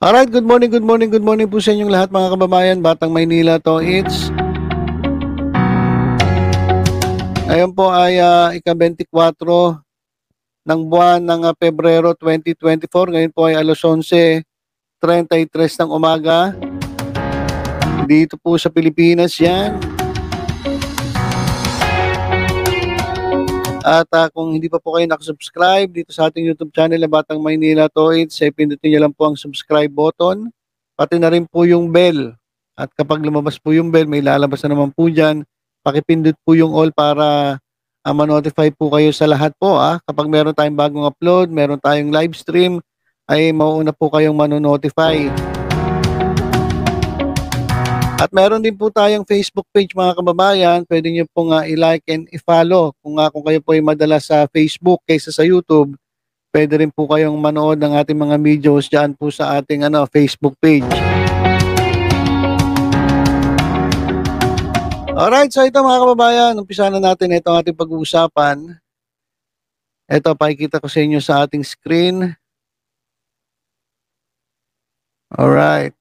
Alright, good morning, good morning, good morning po sa inyong lahat mga kababayan. Batang Maynila to, ngayon po ay ika-24 ng buwan ng Pebrero 2024. Ngayon po ay alas 11:33 ng umaga. Dito po sa Pilipinas yan. At kung hindi pa po kayo nakasubscribe dito sa ating YouTube channel na Batang Maynila to, pindutin nyo lang po ang subscribe button. Pati na rin po yung bell. At kapag lumabas po yung bell, may lalabas na naman po dyan. Pakipindot po yung all para ma-notify po kayo sa lahat po. Kapag meron tayong bagong upload, meron tayong live stream, ay mauuna po kayong manonotify. At meron din po tayong Facebook page mga kababayan. Pwede nyo pong i-like and i-follow. Kung kayo po ay madalas sa Facebook kaysa sa YouTube, pwede rin po kayong manood ng ating mga videos dyan po sa ating Facebook page. Alright, so ito mga kababayan, umpisa na natin itong ating pag-uusapan. Ito, pakikita ko sa inyo sa ating screen. Alright.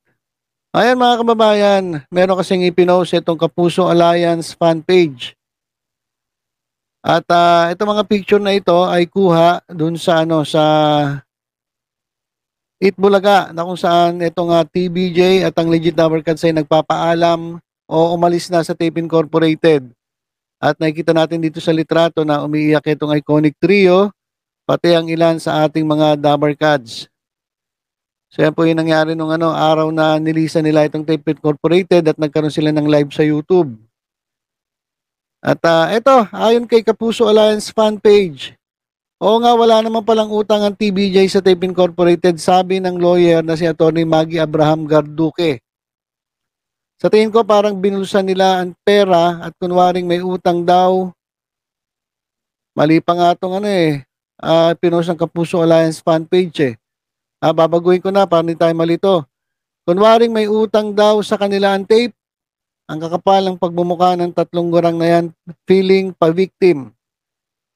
Ayan mga kababayan, meron kasing ipinost itong Kapuso Alliance fan page. At itong mga picture na ito ay kuha dun sa sa Itbulaga, na kung saan itong TBJ at ang Legit Number Cards ay nagpapaalam o umalis na sa Tape Incorporated. At nakikita natin dito sa litrato na umiiyak itong iconic trio, pati ang ilan sa ating mga Number Cards. So yan po yung nangyari nung araw na nilisa nila itong Tape Incorporated at nagkaroon sila ng live sa YouTube. At ito, ayon kay Kapuso Alliance fan page, oo nga, wala naman palang utang ang TBJ sa Tape Incorporated, sabi ng lawyer na si Atty. Maggie Abraham Garduque. Sa tingin ko parang binulsan nila ang pera at kunwaring may utang daw. Mali pa nga itong pinost ng Kapuso Alliance fan page babaguhin ko na para hindi tayo malito. Kunwaring may utang daw sa kanila ang tape, ang kakapal ng pagmumukha ng tatlong gurang na yan, feeling pa-victim.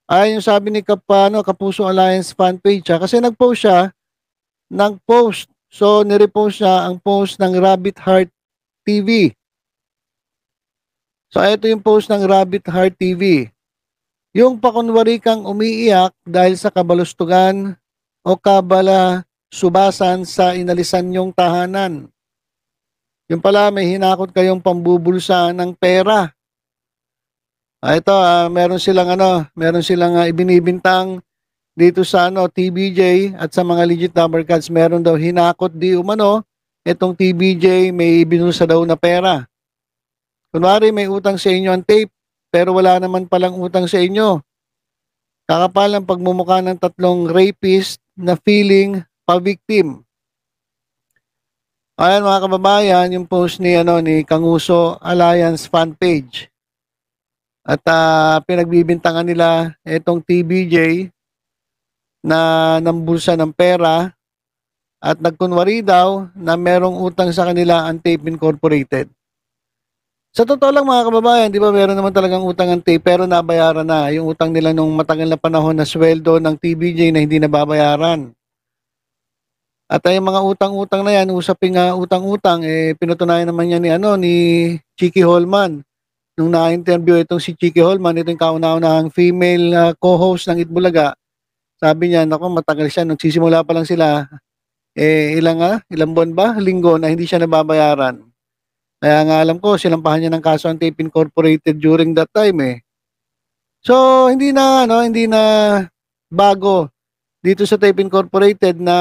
Ayon yung sabi ni Kapuso Alliance fan page kasi nag-post siya, so nirepost siya ang post ng Rabbit Heart TV. So ito yung post ng Rabbit Heart TV. Yung pakunwari kang umiiyak dahil sa kabalustugan o subasan sa inalisan yung tahanan. Yung pala may hinakot kayong pambubulsa ng pera. Ito meron silang ibinibintang dito sa TBJ at sa mga Legit Number Cards, meron daw hinakot di umano itong TBJ, may binulsa daw na pera. Kunwari may utang sa inyo ang tape, pero wala naman palang utang sa inyo. Kakapal ang pagmumukha ng tatlong rapist na feeling pa-victim. Ayan mga kababayan, yung post ni Kapuso Alliance fan page. At pinagbibintangan nila itong TBJ na nambulsa ng pera at nagkunwari daw na merong utang sa kanila ang Tape Incorporated. Sa totoo lang mga kababayan, di ba meron naman talagang utang ang tape pero nabayaran na yung utang nila nung matagal na panahon na sweldo ng TBJ na hindi nababayaran. At yung mga utang-utang na yan, usaping utang-utang, pinutunayan naman yan ni Chiki Holman. Nung na-interview itong si Chiki Holman, itong kauna-unahang female co-host ng Itbulaga, sabi niya, matagal siya, nagsisimula pa lang sila, ilang buwan ba? Linggo na hindi siya nababayaran. Kaya nga alam ko, sinampahan niya ng kaso ang Tape Incorporated during that time So, hindi na bago dito sa Tape Incorporated na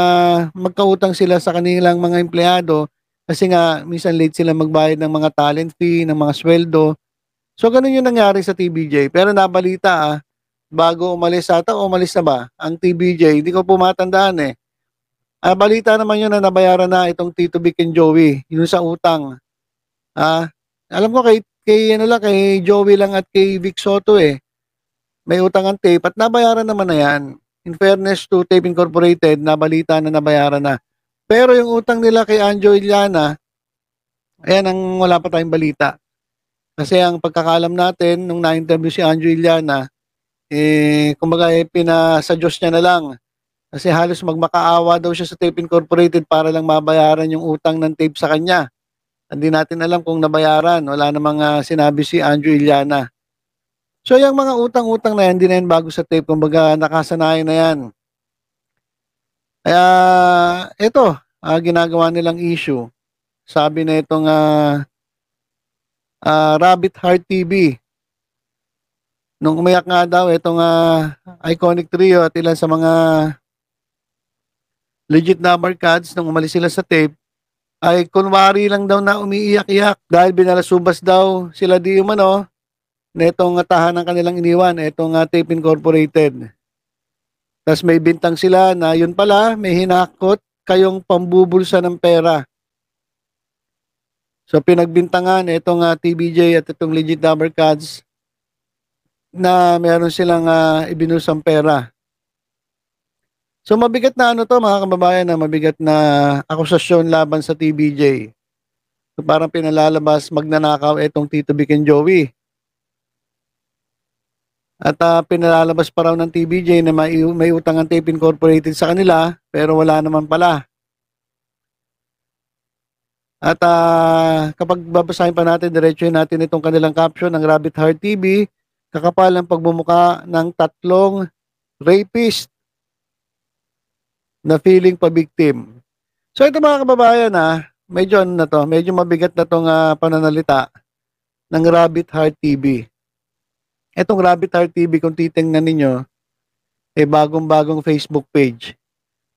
magkautang sila sa kanilang mga empleyado kasi nga minsan late sila magbayad ng mga talent fee, ng mga sweldo. So ganun yung nangyari sa TBJ. Pero nabalita bago umalis umalis na ba ang TBJ? Hindi ko po matandaan balita naman yun na nabayaran na itong Tito Vic and Joey, yun sa utang. Alam ko kay Joey lang at kay Vic Soto may utang ang tape at nabayaran naman na yan. In fairness to Tape Incorporated, nabalita na nabayaran na. Pero yung utang nila kay Anjo Iliana, ayan ang wala pa tayong balita. Kasi ang pagkakalam natin, nung na-interview si Anjo Iliana, kumbaga pinasa Diyos niya na lang Kasi halos magmakaawa daw siya sa Tape Incorporated para lang mabayaran yung utang ng tape sa kanya. Hindi natin alam kung nabayaran. Wala namang sinabi si Andrew Iliana. So yung mga utang-utang na yan, hindi na yan bago sa tape. Kumbaga nakasanayan na yan. Kaya ito, ginagawa nilang issue. Sabi na itong Rabbit Heart TV. Nung umayak nga daw itong iconic trio at ilan sa mga legit number cards nung umalis sila sa tape, ay kunwari lang daw na umiiyak-iyak dahil binalasubas daw sila di umano na itong tahanan kanilang iniwan, itong Tape Incorporated. Tapos may bintang sila na yun pala, may hinakot kayong pambubulsa ng pera. So pinagbintangan itong TBJ at itong legit number cards na meron silang ibinusang pera. So mabigat na ano to mga kababayan, na mabigat na akusasyon laban sa TBJ. So parang pinalalabas magnanakaw itong Tito Vic and Joey. At pinalalabas pa raw ng TBJ na may utang ang Tape Incorporated sa kanila pero wala naman pala. At kapag babasahin pa natin, diretsuhin natin itong kanilang caption ng Rabbit Heart TV, kakapal ang pagbumuka ng 3 rapist na feeling pa-victim. So ito mga kababayan medyo ano na to, medyo mabigat na tong pananalita ng Rabbit Heart TV. Etong Rabbit Heart TV kung titingnan ninyo, bagong-bagong Facebook page.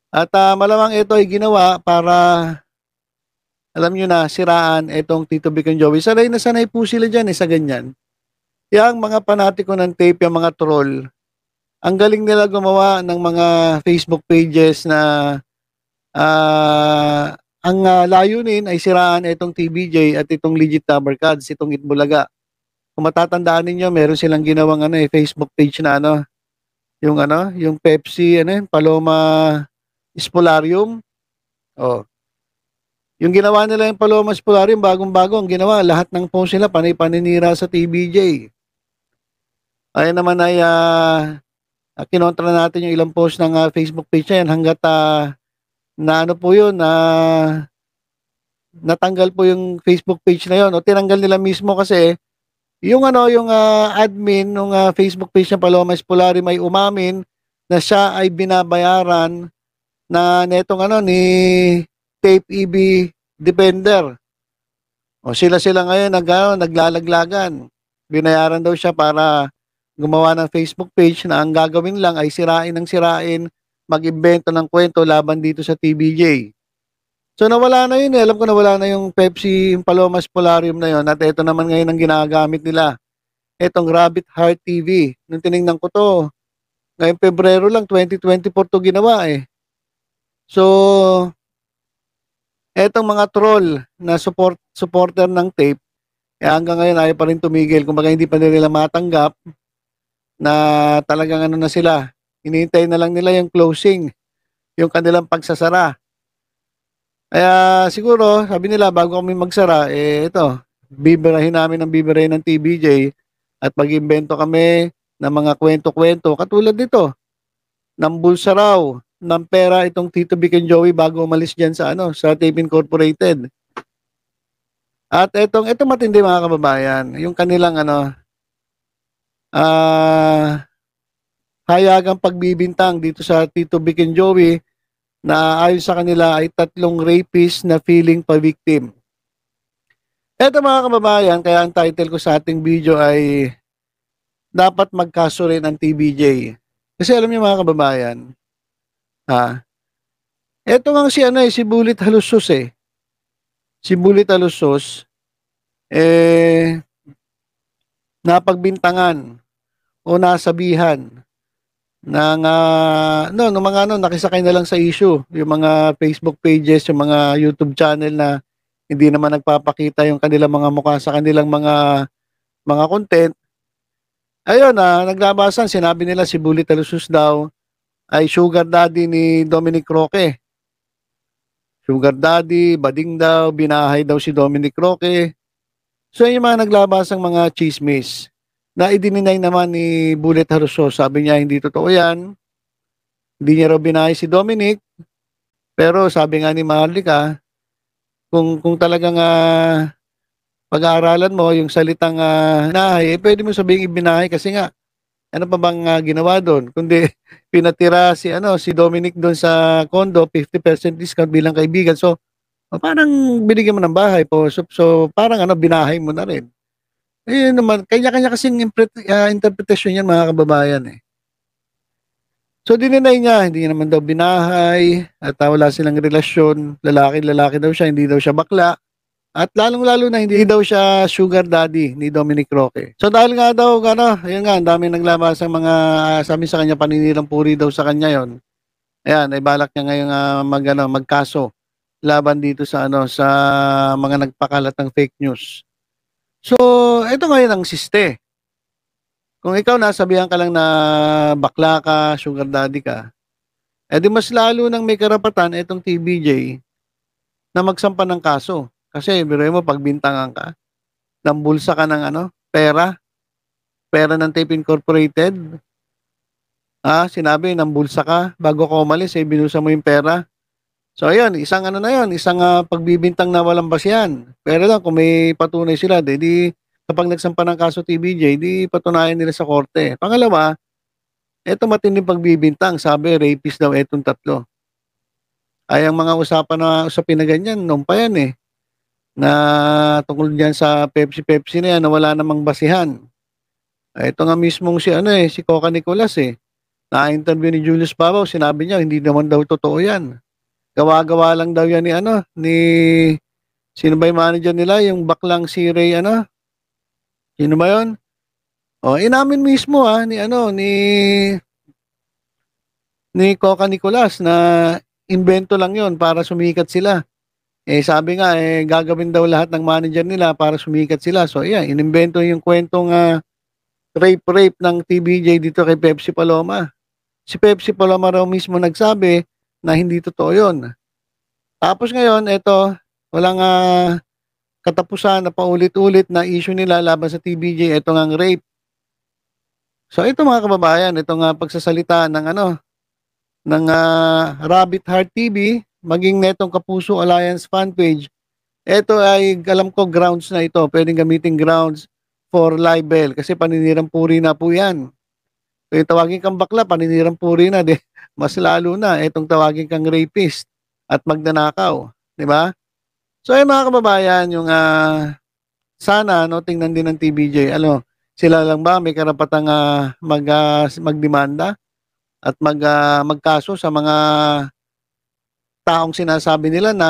At malamang ito ay ginawa para, alam nyo na, siraan itong Tito Vic and Joey. Sanay na sanay po sila dyan sa ganyan. Yung mga panatiko ng tape, yung mga troll, ang galing nila gumawa ng mga Facebook pages na ang layunin ay siraan itong TBJ at itong legit number cards, itong Itbulaga. Kung matatandaan ninyo, meron silang ginawang Facebook page na yung Pepsi, Paloma Spolarium. Oh. Yung ginawa nila yung Paloma Spolarium, bagong-bago ang ginawa. Lahat ng post nila, panay-paninira sa TBJ. Ayan naman ay kinontra natin yung ilang post ng Facebook page na yan hanggat na ano po yun, natanggal po yung Facebook page na yun. O tinanggal nila mismo kasi yung admin ng Facebook page ng Paloma Spolarium ay umamin na siya ay binabayaran na netong ni Tape EB Defender. O sila ngayon naglalaglagan. Binayaran daw siya para gumawa ng Facebook page na ang gagawin lang ay sirain, mag-imbento ng kwento laban dito sa TBJ. So nawala na yun Alam ko nawala na yung Pepsi, yung Paloma Spolarium na yun. At ito naman ngayon ang ginagamit nila. Itong Rabbit Heart TV. Nung tinignan ko to, ngayong Pebrero lang, 2024 to ginawa So, etong mga troll na supporter ng tape, hanggang ngayon ayaw pa rin tumigil. Kumbaga hindi pa nila matanggap na talagang na sila. Hinihintay na lang nila yung closing, yung kanilang pagsasara. Kaya siguro, sabi nila, bago kami magsara, ito, bibirahin namin ang bibirahin ng TBJ at mag-imbento kami ng mga kwento-kwento. Katulad dito, ng bulsa raw, ng pera itong Tito Vic and Joey bago umalis dyan sa Tape Incorporated. At ito matindi mga kababayan, yung kanilang hayagang pagbibintang dito sa Tito Vic and Joey na ayon sa kanila ay 3 rapist na feeling pa-victim. Eto mga kababayan, kaya ang title ko sa ating video ay dapat magkaso rin ang TBJ. Kasi alam niyo mga kababayan, eto nga si Bulit Halusos Si Bulit Halusos, napagbintangan o nasabihan ng mga nakisakay na lang sa issue, yung mga Facebook pages, yung mga YouTube channel na hindi naman nagpapakita yung kanilang mga mukha sa kanilang mga content. Ayun naglabasan, sinabi nila si Bulit Halusos daw ay sugar daddy ni Dominic Roque. Sugar daddy, bading daw, binahay daw si Dominic Roque. So yung mga naglabasang mga chismis na idininay naman ni Bulit Halusos. Sabi niya hindi totoo yan. Hindi niya raw binahay si Dominic, pero sabi nga ni Maharlika, kung talagang pag-aaralan mo yung salitang binahay, pwede mo sabihin ibinahay kasi nga ano pa bang ginawa doon? Kundi pinatira si Dominic doon sa condo, 50% discount bilang kaibigan. So, parang binigyan mo ng bahay po. So parang binahay mo na rin. Eh yun naman, kanya-kanya kasing interpretation yan mga kababayan eh. So dininay niya, hindi niya naman daw binahay at wala silang relasyon. Lalaki-lalaki daw siya, hindi daw siya bakla. At lalong-lalo na hindi daw siya sugar daddy ni Dominic Roque. So dahil nga daw, ayun nga, ang dami naglabas ng mga, sabi sa kanya, paninirang puri daw sa kanya yon. Ayan, ay balak niya ngayong magkaso laban dito sa mga nagpakalat ng fake news. So, ito ngayon ang siste. Kung ikaw nasabihan ka lang na bakla ka, sugar daddy ka, di mas lalo nang may karapatan itong TBJ na magsampa ng kaso. Kasi biruin mo, pagbintangan ka, nambulsa ka ng pera ng Tape Incorporated. Sinabi, nambulsa ka, bago ka umalis, binusa mo yung pera. So ayun, isang na yun, isang pagbibintang na walang basihan. Pero lang, kung may patunay sila, di kapag nagsampa ng kaso TBJ, di patunayan nila sa korte. Pangalawa, eto matinding pagbibintang, sabi, rapist daw etong tatlo. Ay ang mga usapin na ganyan, noon pa yan na tungkol dyan sa Pepsi na yan, na wala namang basihan. Ito nga mismong si Coca Nicolas na-interview ni Julius Babaw, sinabi niya, hindi naman daw totoo yan. Gawa-gawa lang daw yan ni sino ba yung manager nila, yung baklang si Ray sino ba yun? Inamin mismo ni Coca Nicolas na invento lang yon para sumikat sila. Sabi nga gagawin daw lahat ng manager nila para sumikat sila. So inimbento yung kwentong rape ng TBJ dito kay Pepsi Paloma. Si Pepsi Paloma raw mismo nagsabi na hindi totoo yon. Tapos ngayon, walang katapusan na paulit-ulit na issue nila laban sa TBJ, ito nga rape. So ito mga kababayan, ito nga pagsasalita ng Rabbit Heart TV, maging netong Kapuso Alliance fan page, ito ay alam ko grounds na ito, pwedeng gamitin grounds for libel kasi paninirang puri na po yan. So yung tawagin kang bakla, paninirang puri na, mas lalo na itong tawagin kang rapist at magnanakaw, di ba? So ay mga kababayan, yung sana tingnan din ng TBJ, sila lang ba may karapatang magdemanda at magkaso sa mga taong sinasabi nila na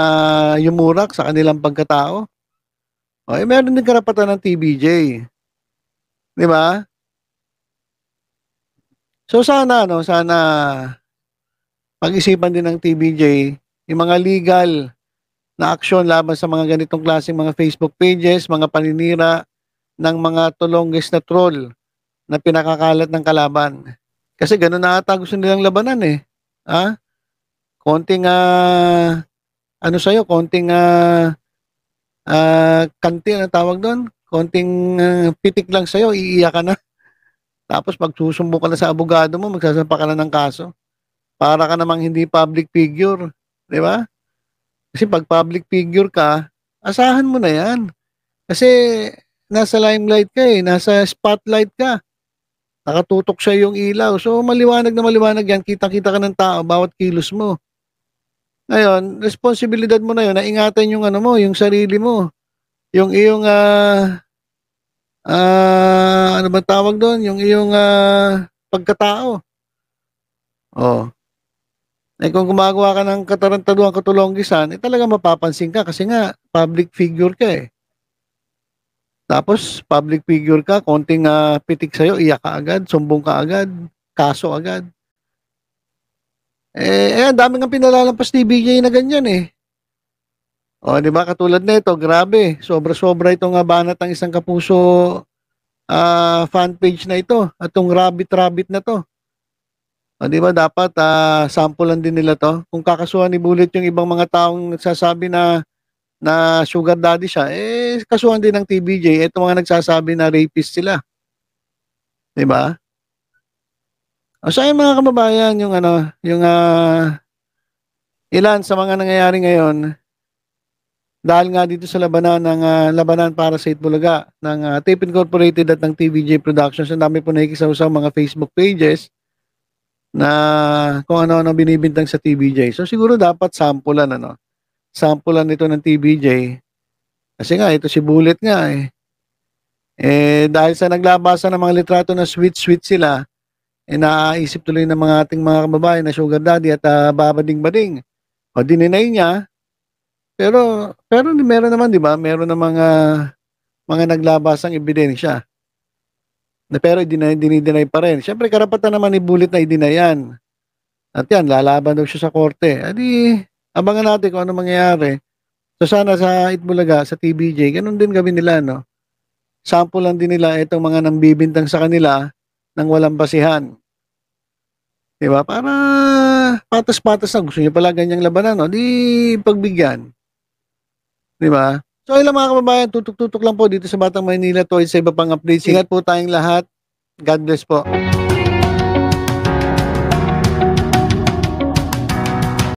yumurak sa kanilang pagkatao? Meron din karapatan ng TBJ. Di ba? So sana pag-isipan din ng TBJ yung mga legal na aksyon laban sa mga ganitong klaseng mga Facebook pages, mga paninira ng mga tulonggis na troll na pinakakalat ng kalaban. Kasi gano'n na ata gusto nilang labanan konting konting kanti na tawag doon, konting pitik lang sa'yo, iiyak ka na. Tapos pagsusumbo ka na sa abogado mo, magsasampa ka na ng kaso. Para ka namang hindi public figure, di ba? Kasi pag public figure ka, asahan mo na yan. Kasi nasa limelight ka nasa spotlight ka. Nakatutok sa yung ilaw. So maliwanag na maliwanag yan, kita-kita ka ng tao, bawat kilos mo. Ngayon, responsibilidad mo na yun, na ingatan yung yung sarili mo. Yung iyong, ano ba tawag doon? Yung iyong pagkatao. Kung gumagawa ka ng katarantaduang katulonggisan, talaga mapapansin ka kasi nga, public figure ka Tapos, public figure ka, konting pitik sa'yo, iyak ka agad, sumbong ka agad, kaso agad. Ang dami nga pinalalampas ni BJ na ganyan di ba? Katulad nito, grabe, sobra-sobra itong banat ng isang Kapuso fan page na ito, at itong rabbit na to. Di ba dapat sampulan din nila to? Kung kakasuhan ni Bullet yung ibang mga taong nagsasabi na sugar daddy siya, kasuhan din ng TBJ. Ito mga nagsasabi na rapist sila. Di ba? O sa akin mga kababayan, yung ano, yung ilan sa mga nangyayari ngayon dahil nga dito sa labanan para sa Itbulaga ng Tape Incorporated at ng TVJ Productions. Ang dami po nakikisaw-saw mga Facebook pages na kung ano-ano binibintang sa TVJ. So siguro dapat sampulan ano. Sampulan ito ng TVJ. Kasi nga ito si Bullet nga eh. Dahil sa naglabasa ng mga litrato na sweet-sweet sila, naisip tuloy ng mga ating mga kababayan na sugar daddy at babading-bading. O dininay niya, pero meron naman 'di ba? Meron ng mga naglabasang ebidensya. Na pero dinideny pa rin. Siyempre karapatan naman ni Bullet na i-deny yan. At yan, lalaban daw siya sa korte. Adi, abangan natin kung ano mangyayari. So sana sa Itbulaga, sa TVJ, ganun din gawin nila, no? Sample lang din nila itong mga nambibintang sa kanila ng walang basihan. Di ba? Para patas-patas na. Gusto niyo pala ganyang labanan, no? Di pagbigyan. Di ba? So ilang mga kababayan, tutok-tutok lang po dito sa Batang Maynila to sa iba pang updates. Ingat po tayong lahat. God bless po.